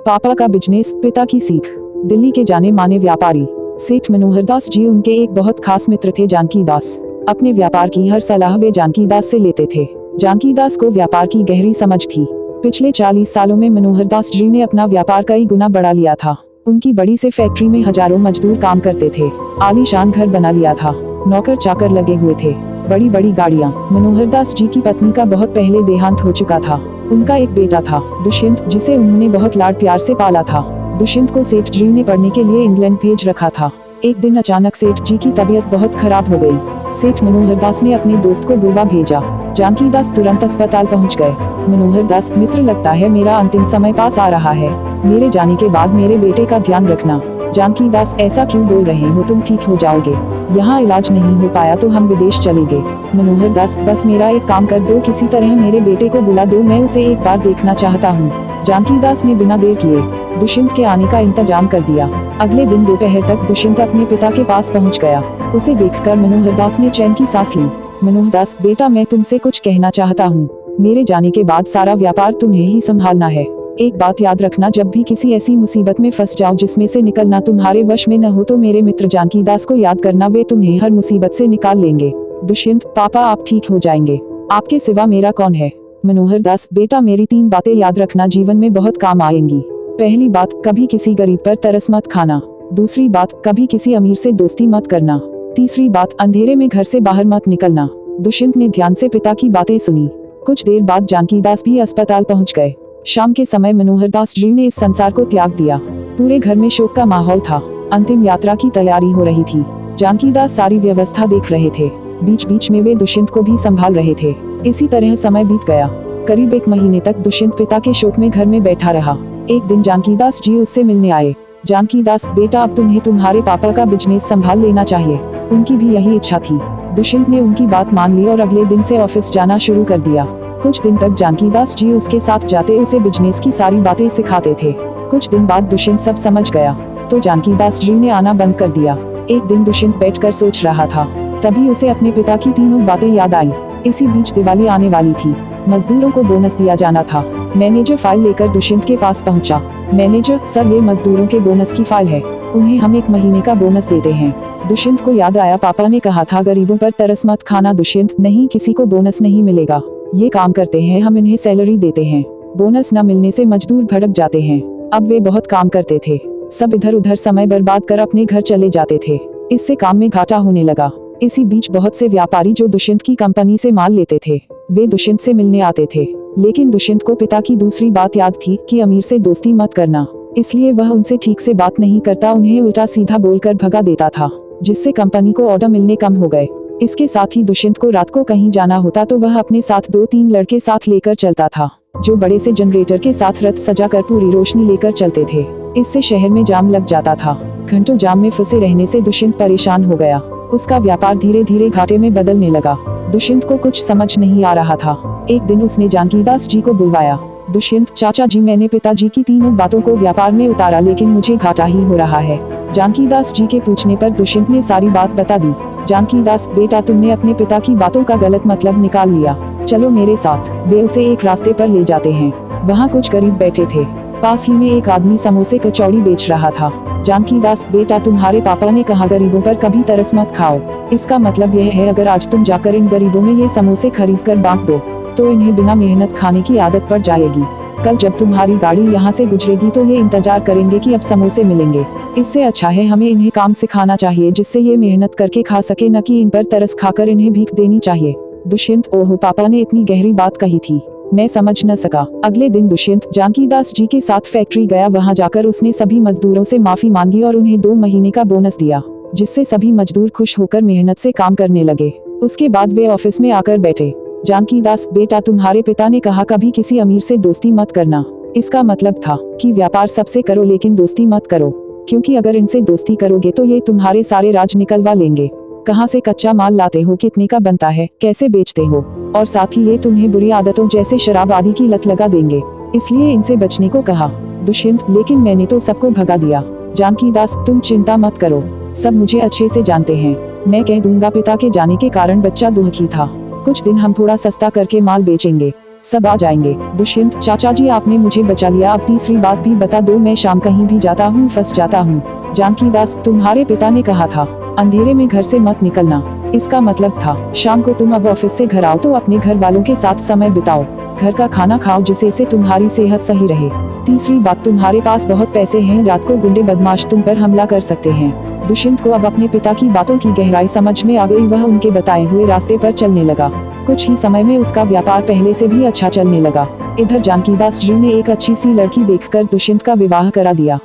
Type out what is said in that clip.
पापा का बिजनेस, पिता की सीख। दिल्ली के जाने माने व्यापारी सेठ मनोहर दास जी उनके एक बहुत खास मित्र थे जानकी दास। अपने व्यापार की हर सलाह वे जानकी दास से लेते थे। जानकी दास को व्यापार की गहरी समझ थी। पिछले 40 सालों में मनोहर दास जी ने अपना व्यापार कई गुना बढ़ा लिया था। उनकी बड़ी से फैक्ट्री में हजारों मजदूर काम करते थे। आलीशान घर बना लिया था। नौकर चाकर लगे हुए थे। बड़ी बड़ी गाड़ियाँ। मनोहर दास जी की पत्नी का बहुत पहले देहांत हो चुका था। उनका एक बेटा था दुष्यंत, जिसे उन्होंने बहुत लाड प्यार से पाला था। दुष्यंत को सेठ जी ने पढ़ने के लिए इंग्लैंड भेज रखा था। एक दिन अचानक सेठ जी की तबीयत बहुत खराब हो गई। सेठ मनोहर दास ने अपने दोस्त को बुलवा भेजा। जानकी दास तुरंत अस्पताल पहुंच गए। मनोहर दास, मित्र, लगता है मेरा अंतिम समय पास आ रहा है। मेरे जाने के बाद मेरे बेटे का ध्यान रखना। जानकी दास, ऐसा क्यों बोल रहे हो, तुम ठीक हो जाओगे। यहाँ इलाज नहीं हो पाया तो हम विदेश चलेंगे। मनोहर दास, बस मेरा एक काम कर दो, किसी तरह मेरे बेटे को बुला दो, मैं उसे एक बार देखना चाहता हूँ। जानकी दास ने बिना देर किए दुष्यंत के आने का इंतजाम कर दिया। अगले दिन दोपहर तक दुष्यंत अपने पिता के पास पहुँच गया। उसे देखकर मनोहर दास ने चैन की सांस ली। मनोहर दास, बेटा, मैं तुमसे कुछ कहना चाहता हूँ। मेरे जाने के बाद सारा व्यापार तुम्हें ही संभालना है। एक बात याद रखना, जब भी किसी ऐसी मुसीबत में फंस जाओ जिसमें से निकलना तुम्हारे वश में न हो तो मेरे मित्र जानकी दास को याद करना, वे तुम्हें हर मुसीबत से निकाल लेंगे। दुष्यंत, पापा, आप ठीक हो जाएंगे। आपके सिवा मेरा कौन है। मनोहर दास, बेटा, मेरी 3 बातें याद रखना, जीवन में बहुत काम आएंगी। पहली बात, कभी किसी गरीब पर तरस मत खाना। दूसरी बात, कभी किसी अमीर से दोस्ती मत करना। तीसरी बात, अंधेरे में घर से बाहर मत निकलना। दुष्यंत ने ध्यान से पिता की बातें सुनी। कुछ देर बाद जानकी दास भी अस्पताल पहुंच गए। शाम के समय मनोहर दास जी ने इस संसार को त्याग दिया। पूरे घर में शोक का माहौल था। अंतिम यात्रा की तैयारी हो रही थी। जानकी दास सारी व्यवस्था देख रहे थे। बीच बीच में वे दुष्यंत को भी संभाल रहे थे। इसी तरह समय बीत गया। करीब 1 महीने तक दुष्यंत पिता के शोक में घर में बैठा रहा। एक दिन जानकी दास जी उससे मिलने आए। जानकी दास, बेटा, अब तुम्हें तुम्हारे पापा का बिजनेस संभाल लेना चाहिए। उनकी भी यही इच्छा थी। दुष्यंत ने उनकी बात मान ली और अगले दिन से ऑफिस जाना शुरू कर दिया। कुछ दिन तक जानकी दास जी उसके साथ जाते, उसे बिजनेस की सारी बातें सिखाते थे। कुछ दिन बाद दुष्यंत सब समझ गया तो जानकी दास जी ने आना बंद कर दिया। एक दिन दुष्यंत बैठकर सोच रहा था, तभी उसे अपने पिता की 3 बातें याद आई। इसी बीच दिवाली आने वाली थी। मजदूरों को बोनस दिया जाना था। मैनेजर फाइल लेकर दुष्यंत के पास पहुंचा। मैनेजर, सर, ये मजदूरों के बोनस की फाइल है। उन्हें हम 1 महीने का बोनस देते हैं। दुष्यंत को याद आया, पापा ने कहा था गरीबों पर तरस मत खाना। दुष्यंत, नहीं, किसी को बोनस नहीं मिलेगा। ये काम करते हैं हम, इन्हें सैलरी देते हैं। बोनस न मिलने से मजदूर भड़क जाते हैं। अब वे बहुत काम करते थे। सब इधर उधर समय बर्बाद कर अपने घर चले जाते थे। इससे काम में घाटा होने लगा। इसी बीच बहुत से व्यापारी जो दुष्यंत की कंपनी से माल लेते थे, वे दुष्यंत से मिलने आते थे। लेकिन दुष्यंत को पिता की दूसरी बात याद थी कि अमीर से दोस्ती मत करना। इसलिए वह उनसे ठीक से बात नहीं करता, उन्हें उल्टा सीधा बोलकर भगा देता था, जिससे कंपनी को ऑर्डर मिलने कम हो गए। इसके साथ ही दुष्यंत को रात को कहीं जाना होता तो वह अपने साथ 2-3 लड़के साथ लेकर चलता था, जो बड़े से जनरेटर के साथ रथ सजाकर पूरी रोशनी लेकर चलते थे। इससे शहर में जाम लग जाता था। घंटों जाम में फंसे रहने से दुष्यंत परेशान हो गया। उसका व्यापार धीरे धीरे घाटे में बदलने लगा। दुष्यंत को कुछ समझ नहीं आ रहा था। एक दिन उसने जानकी दास जी को बुलवाया। दुष्यंत, चाचा जी, मैंने पिताजी की 3 बातों को व्यापार में उतारा, लेकिन मुझे घाटा ही हो रहा है। जानकी दास जी के पूछने पर दुष्यंत ने सारी बात बता दी। जानकी दास, बेटा, तुमने अपने पिता की बातों का गलत मतलब निकाल लिया। चलो मेरे साथ। वे उसे एक रास्ते पर ले जाते हैं। वहाँ कुछ गरीब बैठे थे। पास ही में एक आदमी समोसे कचौड़ी बेच रहा था। जानकी दास, बेटा, तुम्हारे पापा ने कहा गरीबों पर कभी तरस मत खाओ। इसका मतलब यह है, अगर आज तुम जाकर इन गरीबों में ये समोसे खरीद कर बांट दो तो इन्हें बिना मेहनत खाने की आदत पड़ जाएगी। कल जब तुम्हारी गाड़ी यहाँ से गुजरेगी तो ये इंतजार करेंगे कि अब समोसे मिलेंगे। इससे अच्छा है हमें इन्हें काम सिखाना चाहिए, जिससे ये मेहनत करके खा सके, न कि इन पर तरस खाकर इन्हें भीख देनी चाहिए। दुष्यंत, ओहो, पापा ने इतनी गहरी बात कही थी, मैं समझ न सका। अगले दिन दुष्यंत जानकी दास जी के साथ फैक्ट्री गया। वहाँ जाकर उसने सभी मजदूरों से माफी मांगी और उन्हें 2 महीने का बोनस दिया, जिससे सभी मजदूर खुश होकर मेहनत से काम करने लगे। उसके बाद वे ऑफिस में आकर बैठे। जानकी दास, बेटा, तुम्हारे पिता ने कहा कभी किसी अमीर से दोस्ती मत करना। इसका मतलब था कि व्यापार सबसे करो लेकिन दोस्ती मत करो, क्योंकि अगर इनसे दोस्ती करोगे तो ये तुम्हारे सारे राज निकलवा लेंगे। कहाँ से कच्चा माल लाते हो, कितने का बनता है, कैसे बेचते हो, और साथ ही ये तुम्हें बुरी आदतों जैसे शराब आदि की लत लगा देंगे। इसलिए इनसे बचने को कहा। दुष्यंत, लेकिन मैंने तो सबको भगा दिया। जानकी दास, तुम चिंता मत करो, सब मुझे अच्छे से जानते हैं। मैं कह दूंगा पिता के जाने के कारण बच्चा दुखी था। कुछ दिन हम थोड़ा सस्ता करके माल बेचेंगे। सब आ जाएंगे। दुष्यंत, चाचा जी आपने मुझे बचा लिया, अब तीसरी बात भी बता दो, मैं शाम कहीं भी जाता हूँ फंस जाता हूँ। जानकी दास, तुम्हारे पिता ने कहा था अंधेरे में घर से मत निकलना। इसका मतलब था शाम को तुम अब ऑफिस से घर आओ तो अपने घर वालों के साथ समय बिताओ, घर का खाना खाओ जिससे से तुम्हारी सेहत सही रहे। तीसरी बात, तुम्हारे पास बहुत पैसे हैं, रात को गुंडे बदमाश तुम पर हमला कर सकते हैं। दुष्यंत को अब अपने पिता की बातों की गहराई समझ में आ गई, वह उनके बताए हुए रास्ते पर चलने लगा। कुछ ही समय में उसका व्यापार पहले से भी अच्छा चलने लगा। इधर जानकी दास जी ने एक अच्छी सी लड़की देखकर दुष्यंत का विवाह करा दिया।